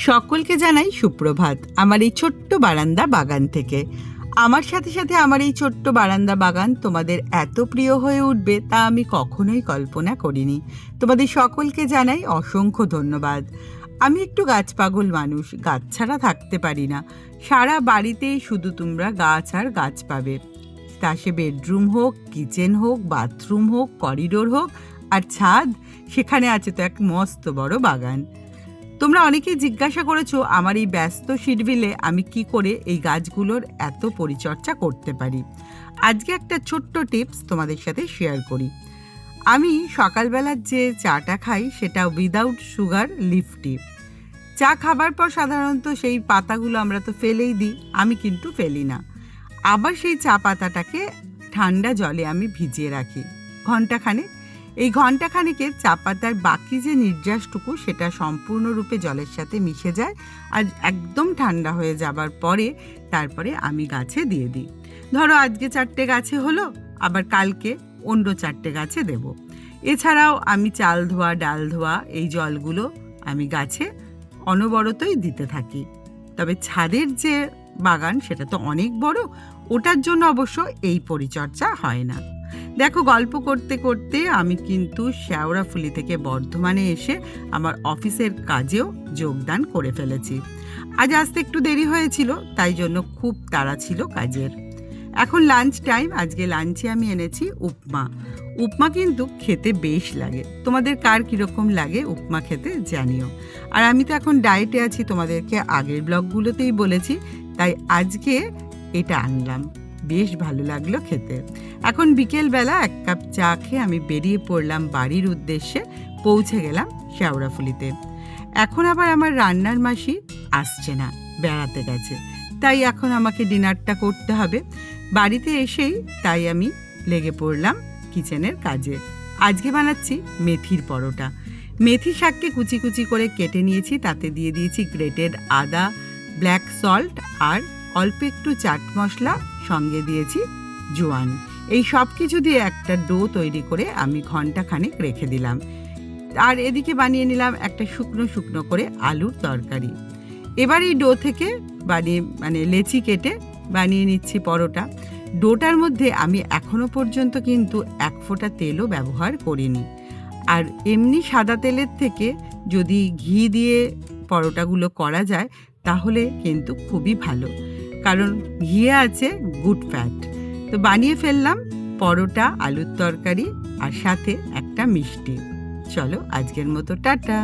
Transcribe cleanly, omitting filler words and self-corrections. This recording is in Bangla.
সকলকে জানাই সুপ্রভাত আমার এই ছোট্ট বারান্দা বাগান থেকে। আমার সাথে সাথে আমার এই ছোট্ট বারান্দা বাগান তোমাদের এত প্রিয় হয়ে উঠবে তা আমি কখনোই কল্পনা করিনি। তোমাদের সকলকে জানাই অসংখ্য ধন্যবাদ। আমি একটু গাছ পাগল মানুষ, গাছ ছাড়া থাকতে পারি না। সারা বাড়িতেই শুধু তোমরা গাছ আর গাছ পাবে, তা সে বেডরুম হোক, কিচেন হোক, বাথরুম হোক, করিডোর হোক আর ছাদ, সেখানে আছে তো এক মস্ত বড় বাগান। তোমরা অনেকেই জিজ্ঞাসা করেছো আমার এই ব্যস্ত শিডিউলে আমি কি করে এই গাছগুলোর এত পরিচর্যা করতে পারি। আজকে একটা ছোট্ট টিপস তোমাদের সাথে শেয়ার করি। আমি সকালবেলার যে চাটা খাই সেটা উইদাউট সুগার লিফ টি। চা খাবার পর সাধারণত সেই পাতাগুলো আমরা তো ফেলেই দিই, আমি কিন্তু ফেলি না। আবার সেই চা পাতাটাকে ঠান্ডা জলে আমি ভিজিয়ে রাখি ঘন্টাখানেক। এই ঘন্টাখানেকের চা পাতার বাকি যে নির্যাসটুকু সেটা সম্পূর্ণরূপে জলের সাথে মিশে যায় আর একদম ঠান্ডা হয়ে যাবার পরে তারপরে আমি গাছে দিয়ে দিই। ধরো আজকে 4টে গাছে হলো, আবার কালকে অন্য 4টে গাছে দেব। এছাড়াও আমি চাল ধোয়া, ডাল ধোয়া এই জলগুলো আমি গাছে অনবরতই দিতে থাকি। তবে ছাদের যে বাগান সেটা তো অনেক বড়, ওটার জন্য অবশ্য এই পরিচর্যা হয় না। দেখো, গল্প করতে করতে আমি কিন্তু শেওড়াফুলি থেকে বর্ধমানে এসে আমার অফিসের কাজেও যোগদান করে ফেলেছি। আজ আসতে একটু দেরি হয়েছিল, তাই জন্য খুব তাড়া ছিল কাজের। এখন লাঞ্চ টাইম। আজকে লাঞ্চে আমি এনেছি উপমা। উপমা কিন্তু খেতে বেশ লাগে। তোমাদের কার কীরকম লাগে উপমা খেতে জানিও। আর আমি তো এখন ডায়েটে আছি, তোমাদেরকে আগের ব্লগগুলোতেই বলেছি, তাই আজকে এটা আনলাম। বেশ ভালো লাগলো খেতে। এখন বিকেলবেলা 1 কাপ চা খেয়ে আমি বেরিয়ে পড়লাম বাড়ির উদ্দেশ্যে। পৌঁছে গেলাম শেওড়াফুলিতে। এখন আবার আমার রান্নার মাসি আসছে না, বেড়াতে গেছে, তাই এখন আমাকে ডিনারটা করতে হবে। বাড়িতে এসেই তাই আমি লেগে পড়লাম কিচেনের কাজে। আজকে বানাচ্ছি মেথির পরোটা। মেথি শাককে কুচি কুচি করে কেটে নিয়েছি, তাতে দিয়ে দিয়েছি গ্রেটেড আদা, ব্ল্যাক সল্ট আর অল্প একটু চাট মশলা, সঙ্গে দিয়েছি জোয়ান। এই সব কিছু দিয়ে একটা ডো তৈরি করে আমি ঘন্টাখানেক রেখে দিলাম। আর এদিকে বানিয়ে নিলাম একটা শুকনো শুকনো করে আলুর তরকারি। এবার এই ডো থেকে লেচি কেটে বানিয়ে নিচ্ছি পরোটা। ডোটার মধ্যে আমি এখনো পর্যন্ত কিন্তু 1 ফোঁটা তেলও ব্যবহার করিনি। আর এমনি সাদা তেলের থেকে যদি ঘি দিয়ে পরোটাগুলো করা যায় তাহলে কিন্তু খুবই ভালো, কারণ ঘিয়ে আছে গুড ফ্যাট। তো বানিয়ে ফেললাম পরোটা, আলুর তরকারি আর সাথে একটা মিষ্টি। চলো আজকের মতো টাটা।